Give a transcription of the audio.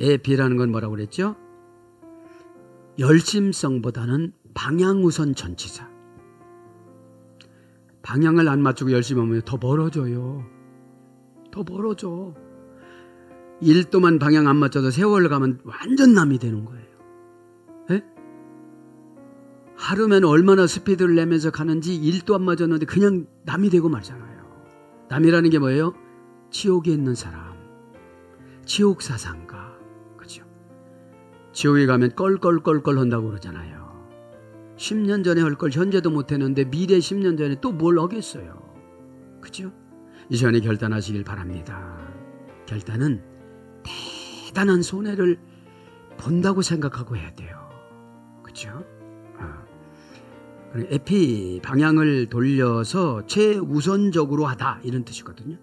에피라는 건 뭐라고 그랬죠? 열심성보다는 방향우선 전치사. 방향을 안 맞추고 열심히 하면 더 멀어져요. 더 멀어져. 1도만 방향 안 맞춰서 세월 가면 완전 남이 되는 거예요. 에? 하루면 얼마나 스피드를 내면서 가는지 1도 안 맞았는데 그냥 남이 되고 말잖아요. 남이라는 게 뭐예요? 지옥에 있는 사람, 지옥 사상가, 그죠? 지옥에 가면 껄껄껄껄 한다고 그러잖아요. 10년 전에 할 걸 현재도 못했는데 미래 10년 전에 또 뭘 하겠어요. 그죠? 이 시간에 결단하시길 바랍니다. 결단은 대단한 손해를 본다고 생각하고 해야 돼요. 그죠? 에피, 방향을 돌려서 최우선적으로 하다, 이런 뜻이거든요.